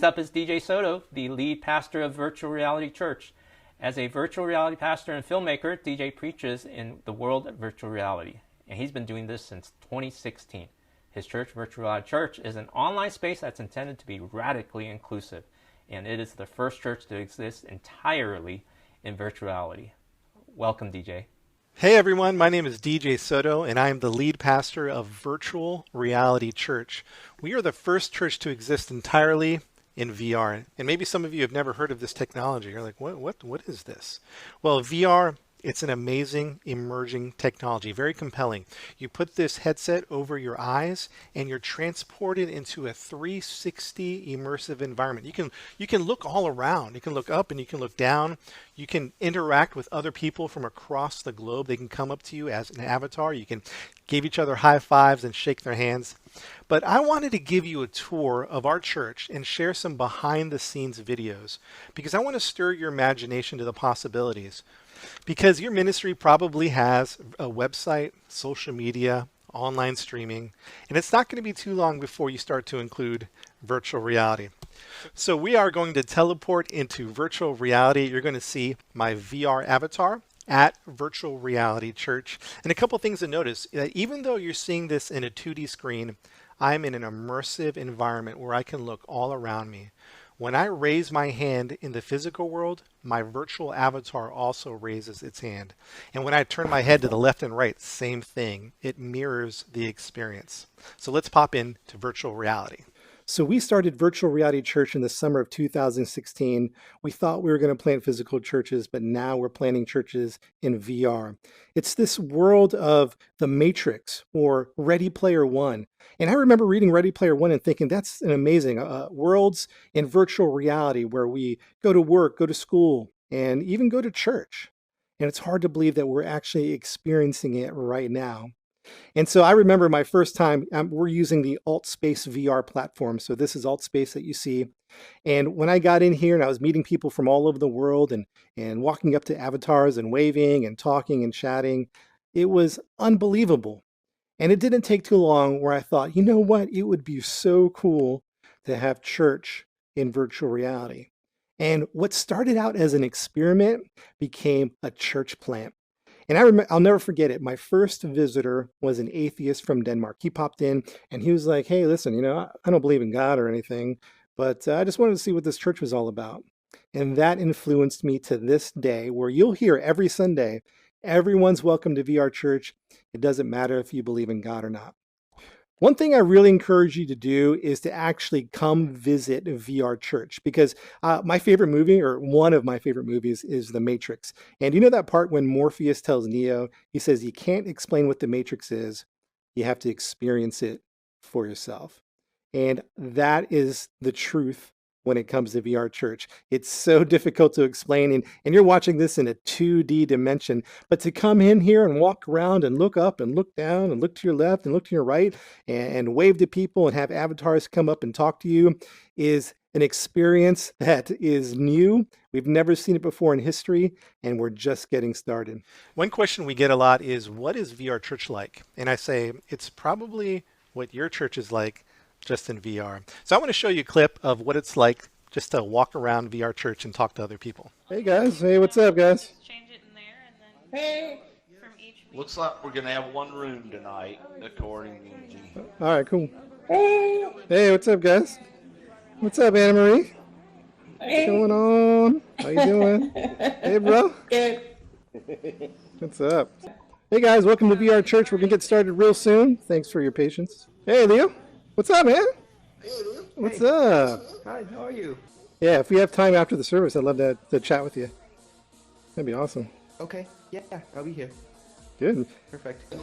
up is DJ Soto, the lead pastor of Virtual Reality Church. As a virtual reality pastor and filmmaker, DJ preaches in the world of virtual reality, and he's been doing this since 2016. His church, Virtual Reality Church, is an online space that's intended to be radically inclusive, and it is the first church to exist entirely in virtual reality. Welcome, DJ. Hey everyone, my name is DJ Soto, and I am the lead pastor of Virtual Reality Church. We are the first church to exist entirely in VR. And maybe some of you have never heard of this technology. You're like, what is this? Well, VR, it's an amazing emerging technology, very compelling. You put this headset over your eyes and you're transported into a 360 immersive environment. You can look all around. You can look up and you can look down. You can interact with other people from across the globe. They can come up to you as an avatar. You can give each other high fives and shake their hands. But I wanted to give you a tour of our church and share some behind the scenes videos because I want to stir your imagination to the possibilities. Because your ministry probably has a website, social media, online streaming, and it's not going to be too long before you start to include virtual reality. So we are going to teleport into virtual reality. You're going to see my VR avatar at Virtual Reality Church. And a couple things to notice, that even though you're seeing this in a 2D screen, I'm in an immersive environment where I can look all around me. When I raise my hand in the physical world, my virtual avatar also raises its hand. And when I turn my head to the left and right, same thing. It mirrors the experience. So let's pop into virtual reality. So we started Virtual Reality Church in the summer of 2016. We thought we were going to plant physical churches, but now we're planting churches in VR. It's this world of the Matrix or Ready Player One. And I remember reading Ready Player One and thinking that's an amazing worlds in virtual reality where we go to work, go to school, and even go to church. And it's hard to believe that we're actually experiencing it right now. And so I remember my first time, we're using the AltSpace VR platform. So this is AltSpace that you see. And when I got in here and I was meeting people from all over the world and walking up to avatars and waving and talking and chatting, it was unbelievable. And it didn't take too long where I thought, you know what? It would be so cool to have church in virtual reality. And what started out as an experiment became a church plant. And I'll never forget it. My first visitor was an atheist from Denmark. He popped in and he was like, hey, listen, I don't believe in God or anything, but I just wanted to see what this church was all about. And that influenced me to this day where you'll hear every Sunday, everyone's welcome to VR Church. It doesn't matter if you believe in God or not. One thing I really encourage you to do is to actually come visit VR Church because my favorite movie, or one of my favorite movies, is The Matrix. And you know that part when Morpheus tells Neo, he says, you can't explain what the Matrix is. You have to experience it for yourself. And that is the truth when it comes to VR Church. It's so difficult to explain, and you're watching this in a 2D dimension, but to come in here and walk around and look up and look down and look to your left and look to your right and wave to people and have avatars come up and talk to you is an experience that is new. We've never seen it before in history, and we're just getting started. One question we get a lot is, what is VR Church like? And I say, it's probably what your church is like, just in VR. So I want to show you a clip of what it's like just to walk around VR Church and talk to other people. Hey guys, hey, what's up guys? Change it in there and then hey. From each week. Looks like we're gonna have one room tonight, according to All right, cool. Hey, what's up guys? What's up, Anna Marie? What's going on? How you doing? Hey bro. Good. What's up? Hey guys, welcome to VR Church. We're gonna get started real soon. Thanks for your patience. Hey Leo. What's up, man? Hey, Leo. What's up? Hi, how are you? Yeah, if we have time after the service, I'd love to chat with you. That'd be awesome. Okay, yeah, I'll be here. Good. Perfect.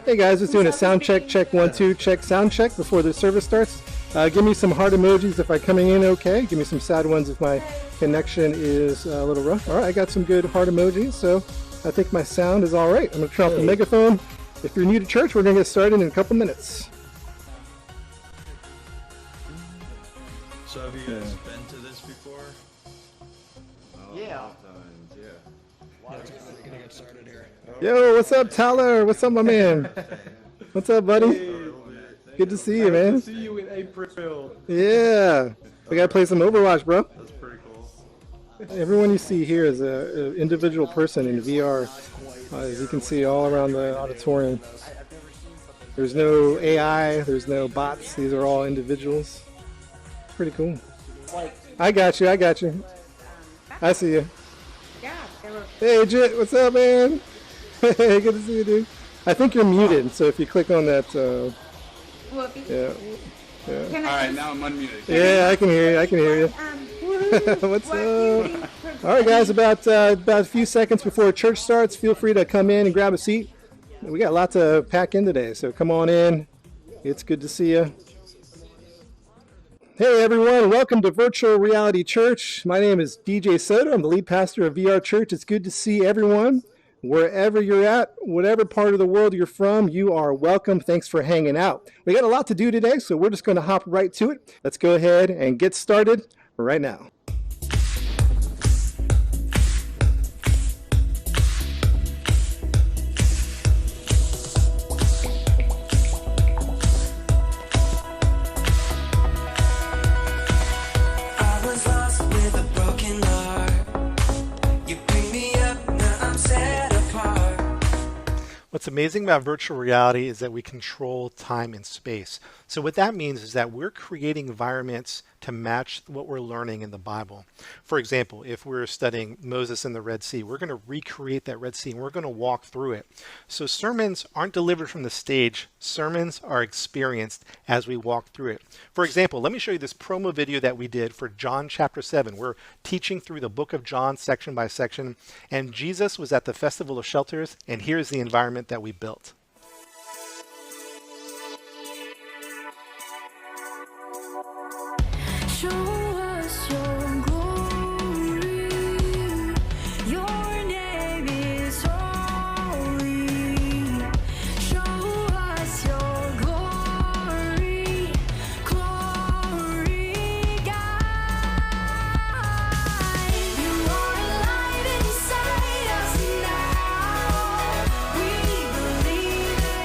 Hey guys, just doing a sound check, check 1, 2, check sound check before the service starts. Give me some heart emojis if I'm coming in okay. Give me some sad ones if my connection is a little rough. All right, I got some good heart emojis, so I think my sound is all right. I'm going to turn off the megaphone. If you're new to church, we're going to get started in a couple minutes. So have you guys been to this before? Yeah. Gonna get started here. Yo, what's up, Tyler? What's up, my man? What's up, buddy? Good to see you, man. See you. April. Yeah. We gotta play some Overwatch, bro. That's pretty cool. Everyone you see here is an individual person in VR, as you can see all around the auditorium. There's no AI, there's no bots. These are all individuals. Pretty cool. I got you. I see you. Hey, Jit, what's up, man? Hey, good to see you, dude. I think you're muted, so if you click on that, yeah. All right, now I'm unmuted. Yeah, I can hear you. What's up? All right, guys, about a few seconds before church starts, feel free to come in and grab a seat. We got a lot to pack in today, so come on in. It's good to see you. Hey, everyone. Welcome to Virtual Reality Church. My name is DJ Soto. I'm the lead pastor of VR Church. It's good to see everyone. Wherever you're at, whatever part of the world you're from, you are welcome. Thanks for hanging out. We got a lot to do today, so we're just going to hop right to it. Let's go ahead and get started right now. What's amazing about virtual reality is that we control time and space. So what that means is that we're creating environments to match what we're learning in the Bible. For example, if we're studying Moses in the Red Sea, we're going to recreate that Red Sea and we're going to walk through it. So sermons aren't delivered from the stage. Sermons are experienced as we walk through it. For example, let me show you this promo video that we did for John chapter 7. We're teaching through the book of John section by section, and Jesus was at the Festival of Shelters, and here's the environment that we built. Show us your glory. Your name is holy. Show us your glory. Glory, God. You are alive inside us now. We believe it.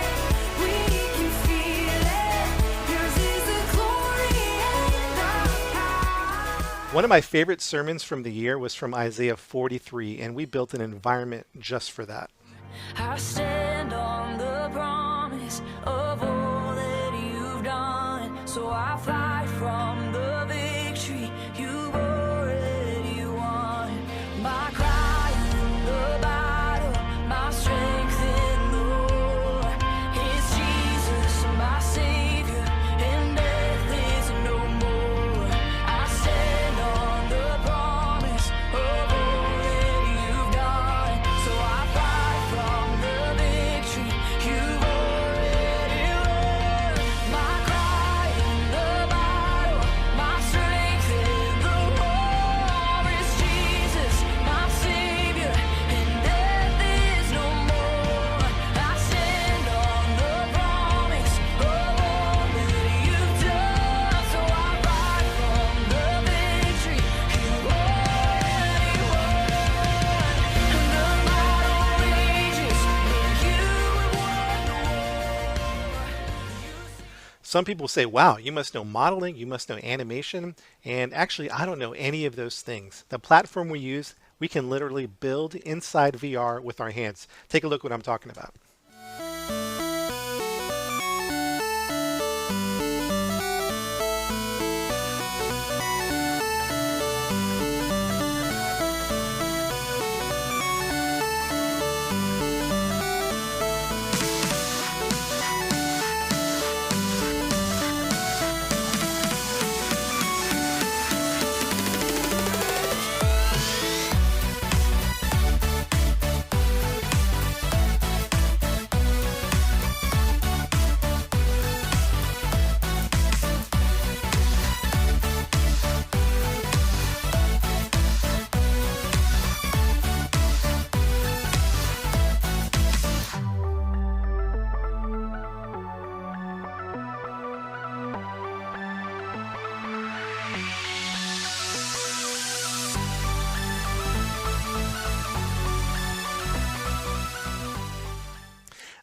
We can feel it. Yours is the glory and the One of my favorite sermons from the year was from Isaiah 43, and we built an environment just for that. I stand on the promise of all that you've done. So I fight from the victory you've already won. My cry in the battle, my strength in the war. It's Jesus, my Savior, and death is no more. I stand on the promise of all that you've done. So I fight from the victory you've already won. My cry in the battle, my strength in the war. It's Jesus, my Savior, and death is no more. I stand on the promise of all that you've done. So I fight from the victory you've already won. And the battle rages, but you have won the war. Some people say, wow, you must know modeling, you must know animation, and actually I don't know any of those things. The platform we use, we can literally build inside VR with our hands. Take a look what I'm talking about.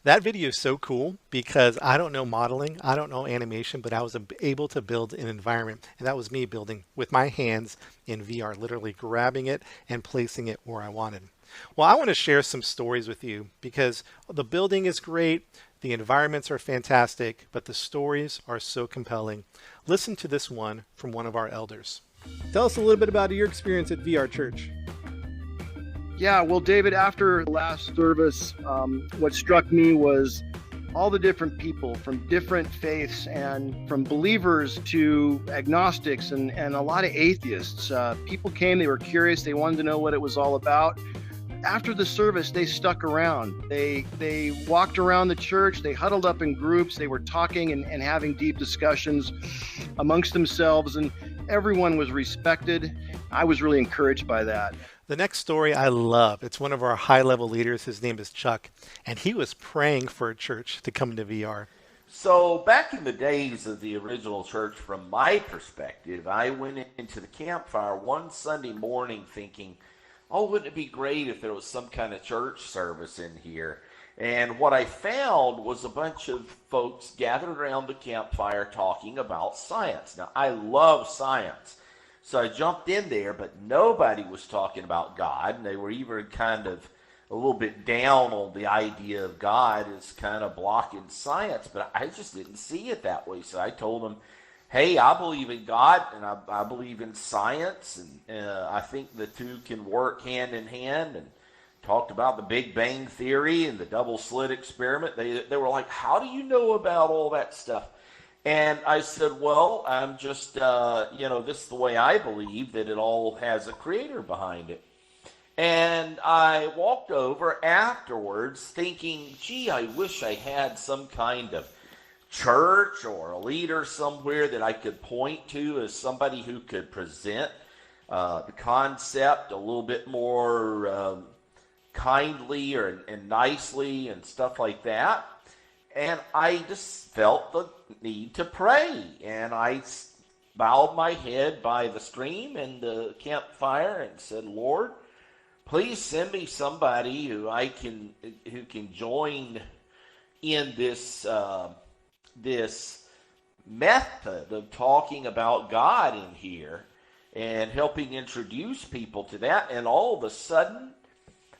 That video is so cool because I don't know modeling, I don't know animation, but I was able to build an environment. And that was me building with my hands in VR, literally grabbing it and placing it where I wanted. Well, I want to share some stories with you because the building is great, the environments are fantastic, but the stories are so compelling. Listen to this one from one of our elders. Tell us a little bit about your experience at VR Church. Yeah, well, David, after last service, what struck me was all the different people from different faiths and from believers to agnostics and a lot of atheists. People came, they were curious, they wanted to know what it was all about. After the service, they stuck around. They walked around the church, they huddled up in groups, they were talking and having deep discussions amongst themselves, and everyone was respected. I was really encouraged by that. The next story I love. It's one of our high-level leaders. His name is Chuck, and he was praying for a church to come into VR. So back in the days of the original church, from my perspective, I went into the campfire one Sunday morning thinking, oh, wouldn't it be great if there was some kind of church service in here? And what I found was a bunch of folks gathered around the campfire talking about science. Now, I love science. So I jumped in there, but nobody was talking about God, and they were even kind of a little bit down on the idea of God as kind of blocking science, but I just didn't see it that way. So I told them, hey, I believe in God, and I believe in science, and I think the two can work hand in hand, and talked about the Big Bang Theory and the double slit experiment. They were like, how do you know about all that stuff? And I said, well, I'm just, this is the way I believe, that it all has a creator behind it. And I walked over afterwards thinking, gee, I wish I had some kind of church or a leader somewhere that I could point to as somebody who could present the concept a little bit more kindly and nicely and stuff like that. And I just felt the need to pray. And I bowed my head by the stream and the campfire and said, Lord, please send me somebody who can join in this this method of talking about God in here and helping introduce people to that. And all of a sudden,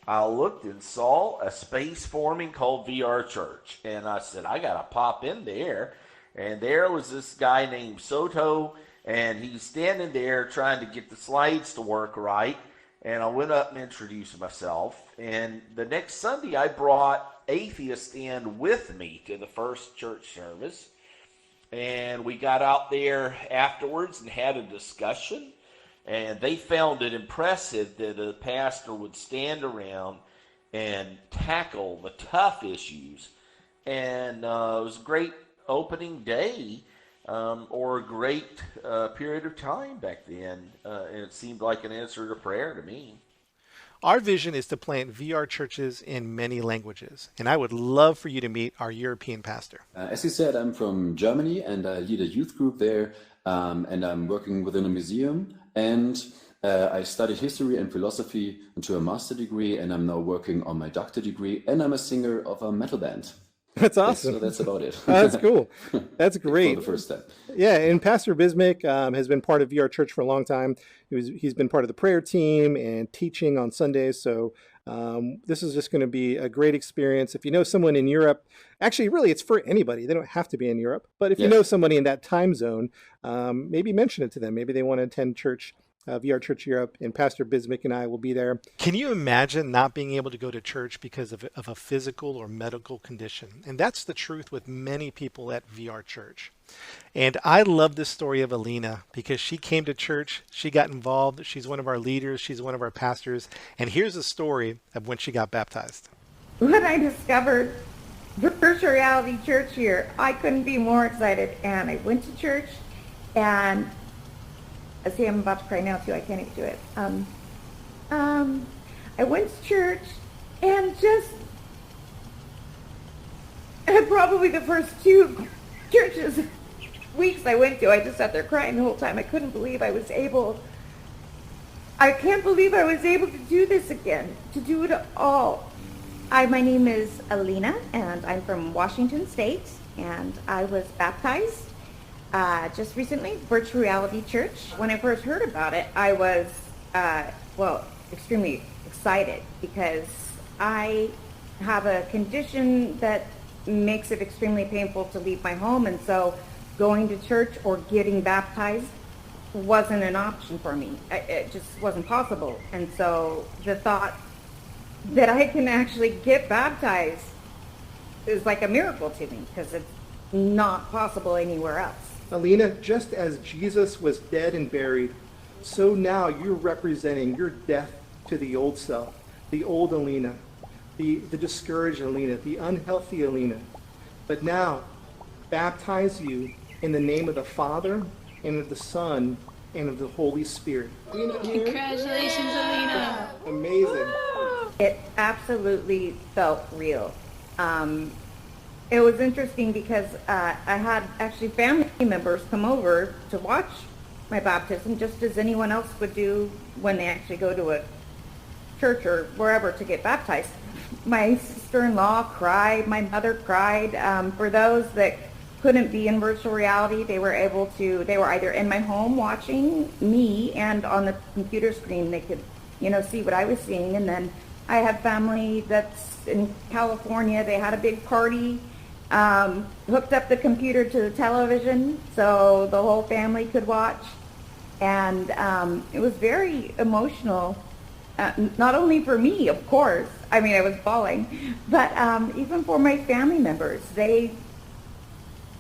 I looked and saw a space forming called VR Church. And I said, I got to pop in there. And there was this guy named Soto, and he's standing there trying to get the slides to work right. And I went up and introduced myself. And the next Sunday, I brought atheists in with me to the first church service. And we got out there afterwards and had a discussion. And they found it impressive that a pastor would stand around and tackle the tough issues. And it was a great opening day, or a great period of time back then. And it seemed like an answer to prayer to me. Our vision is to plant VR churches in many languages, and I would love for you to meet our European pastor. As you said, I'm from Germany, and I lead a youth group there, and I'm working within a museum, and I studied history and philosophy to a master degree, and I'm now working on my doctor degree, and I'm a singer of a metal band. That's awesome. So that's about it. That's cool. That's great. For the first step. Yeah, and Pastor Bismick has been part of VR Church for a long time. He's been part of the prayer team and teaching on Sundays. So this is just going to be a great experience. If you know someone in Europe, actually, really, it's for anybody. They don't have to be in Europe. But if you know somebody in that time zone, maybe mention it to them. Maybe they want to attend church. VR Church Europe, and Pastor Bismick and I will be there. Can you imagine not being able to go to church because of a physical or medical condition? And that's the truth with many people at VR Church. And I love this story of Alina because she came to church, she got involved, she's one of our leaders, she's one of our pastors, and here's the story of when she got baptized. When I discovered virtual reality church here, I couldn't be more excited, and I went to church, and see, I'm about to cry now too. I can't even do it. I went to church, and just probably the first 2 weeks I went to, I just sat there crying the whole time. I couldn't believe I can't believe I was able to do this again, to do it all. Hi, my name is Alina, and I'm from Washington State, and I was baptized just recently, Virtual Reality Church. When I first heard about it, I was, extremely excited because I have a condition that makes it extremely painful to leave my home, and so going to church or getting baptized wasn't an option for me. It just wasn't possible. And so the thought that I can actually get baptized is like a miracle to me because it's not possible anywhere else. Alina, just as Jesus was dead and buried, so now you're representing your death to the old self, the old Alina, the discouraged Alina, the unhealthy Alina. But now, baptize you in the name of the Father and of the Son and of the Holy Spirit. Congratulations, Alina. Amazing. It absolutely felt real. It was interesting because I had actually family members come over to watch my baptism, just as anyone else would do when they actually go to a church or wherever to get baptized. My sister-in-law cried, my mother cried. For those that couldn't be in virtual reality, they were either in my home watching me, and on the computer screen they could, see what I was seeing. And then I have family that's in California. They had a big party, hooked up the computer to the television so the whole family could watch. And it was very emotional, not only for me, of course. I mean, I was bawling, but even for my family members. They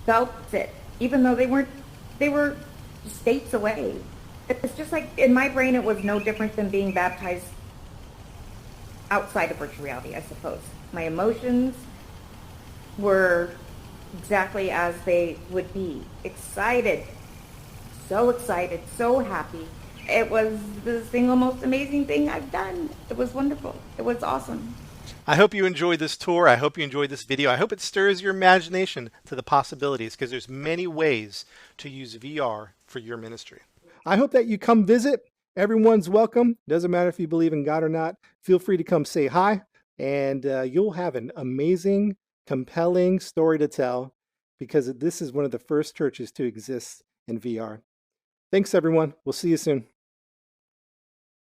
felt it, even though they were states away. It's just like, in my brain, it was no different than being baptized outside of virtual reality, I suppose. My emotions were exactly as they would be. Excited, so happy. It was the single most amazing thing I've done. It was wonderful. It was awesome. I hope you enjoyed this tour. I hope you enjoyed this video. I hope it stirs your imagination to the possibilities, because there's many ways to use VR for your ministry. I hope that you come visit. Everyone's welcome. Doesn't matter if you believe in God or not. Feel free to come say hi, and you'll have an amazing, compelling story to tell, because this is one of the first churches to exist in VR. Thanks, everyone. We'll see you soon.